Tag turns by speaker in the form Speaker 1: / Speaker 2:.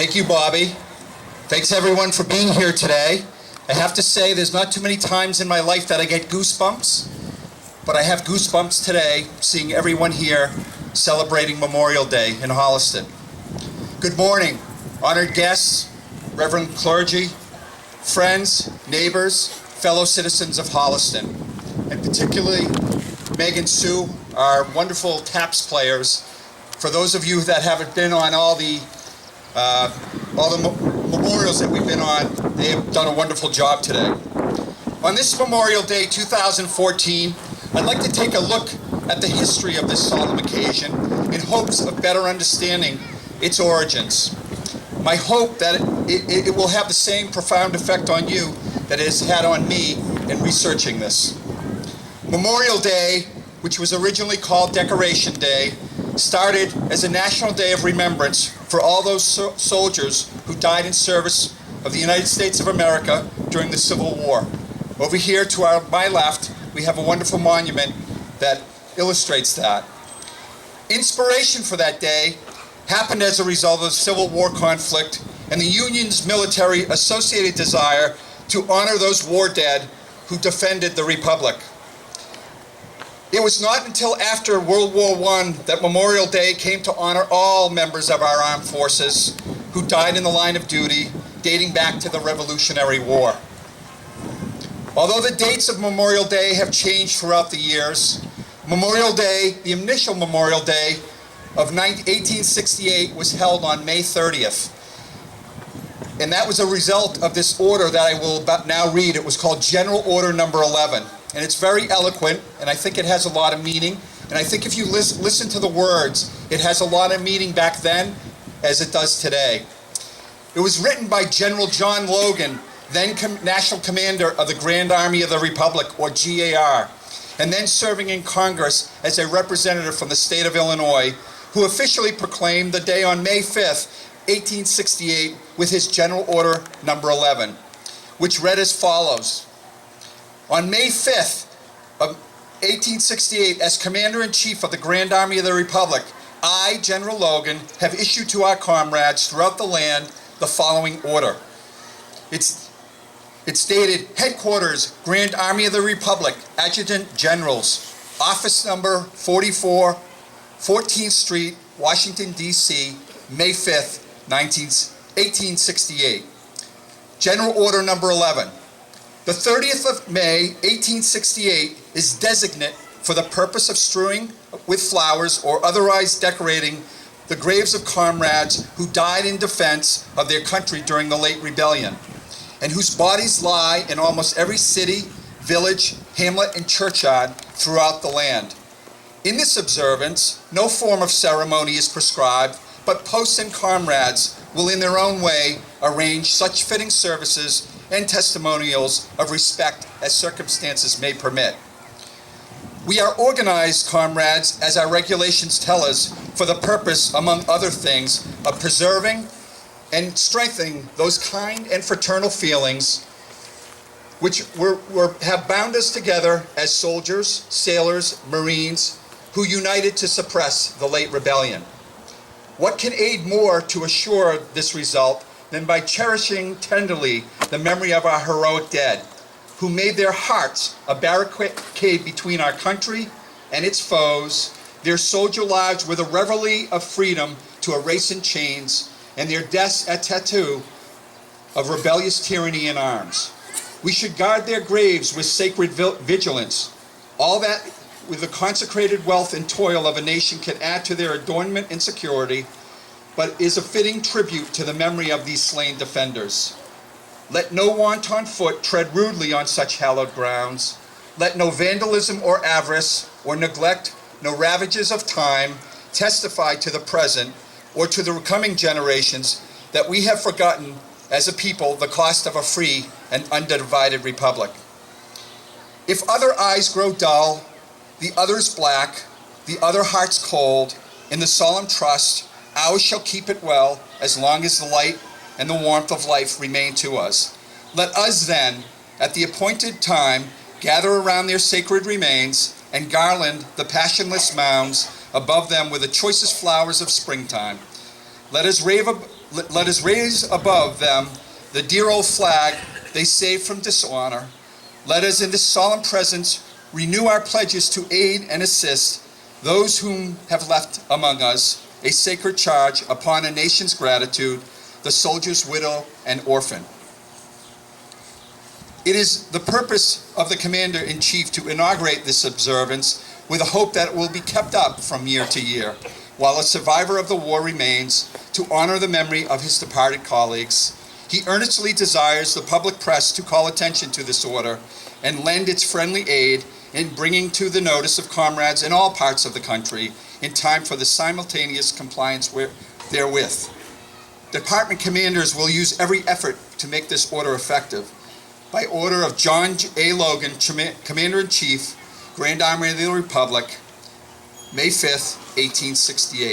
Speaker 1: Thank you, Bobby. Thanks everyone for being here today. I have to say there's not too many times in my life that I get goosebumps, but I have goosebumps today seeing everyone here celebrating Memorial Day in Holliston. Good morning, honored guests, reverend clergy, friends, neighbors, fellow citizens of Holliston, and particularly Meg and Sue, our wonderful taps players. For those of you that haven't been on all the memorials that we've been on, they have done a wonderful job today. On this Memorial Day 2014, I'd like to take a look at the history of this solemn occasion in hopes of better understanding its origins. My hope that it will have the same profound effect on you that it has had on me in researching this. Memorial Day, which was originally called Decoration Day, started as a national day of remembrance for all those soldiers who died in service of the United States of America during the Civil War. Over here to my left, we have a wonderful monument that illustrates that. Inspiration for that day happened as a result of the Civil War conflict and the Union's military associated desire to honor those war dead who defended the Republic. It was not until after World War I that Memorial Day came to honor all members of our armed forces who died in the line of duty, dating back to the Revolutionary War. Although the dates of Memorial Day have changed throughout the years, Memorial Day, the initial Memorial Day of 1868 was held on May 30th. And that was a result of this order that I will now read. It was called General Order Number 11. And it's very eloquent, and I think it has a lot of meaning. And I think if you listen to the words, it has a lot of meaning back then as it does today. It was written by General John Logan, then National Commander of the Grand Army of the Republic, or GAR, and then serving in Congress as a representative from the state of Illinois, who officially proclaimed the day on May 5th, 1868, with his General Order Number 11, which read as follows. On May 5th of 1868, as Commander-in-Chief of the Grand Army of the Republic, I, General Logan, have issued to our comrades throughout the land the following order. It's dated Headquarters, Grand Army of the Republic, Adjutant Generals, Office Number 44, 14th Street, Washington, D.C., May 5th, 1868. General Order Number 11. The 30th of May, 1868, is designate for the purpose of strewing with flowers or otherwise decorating the graves of comrades who died in defense of their country during the late rebellion, and whose bodies lie in almost every city, village, hamlet, and churchyard throughout the land. In this observance, no form of ceremony is prescribed, but posts and comrades will in their own way arrange such fitting services and testimonials of respect as circumstances may permit. We are organized, comrades, as our regulations tell us, for the purpose, among other things, of preserving and strengthening those kind and fraternal feelings which have bound us together as soldiers, sailors, Marines, who united to suppress the late rebellion. What can aid more to assure this result than by cherishing tenderly the memory of our heroic dead, who made their hearts a barricade between our country and its foes. Their soldier lives were the reveille of freedom to a race in chains, and their deaths a tattoo of rebellious tyranny in arms. We should guard their graves with sacred vigilance. All that with the consecrated wealth and toil of a nation can add to their adornment and security, but is a fitting tribute to the memory of these slain defenders. Let no wanton foot tread rudely on such hallowed grounds. Let no vandalism or avarice or neglect, no ravages of time testify to the present or to the coming generations that we have forgotten as a people the cost of a free and undivided republic. If other eyes grow dull, the others black, the other hearts cold, in the solemn trust, ours shall keep it well as long as the light and the warmth of life remain to us. Let us then, at the appointed time, gather around their sacred remains and garland the passionless mounds above them with the choicest flowers of springtime. Let us let us raise above them the dear old flag they saved from dishonor. Let us in this solemn presence renew our pledges to aid and assist those whom have left among us a sacred charge upon a nation's gratitude, the soldier's widow and orphan. It is the purpose of the Commander-in-Chief to inaugurate this observance with a hope that it will be kept up from year to year, while a survivor of the war remains, to honor the memory of his departed colleagues. He earnestly desires the public press to call attention to this order and lend its friendly aid in bringing to the notice of comrades in all parts of the country in time for the simultaneous compliance therewith. Department commanders will use every effort to make this order effective. By order of John A. Logan, Commander-in-Chief, Grand Army of the Republic, May 5th, 1868.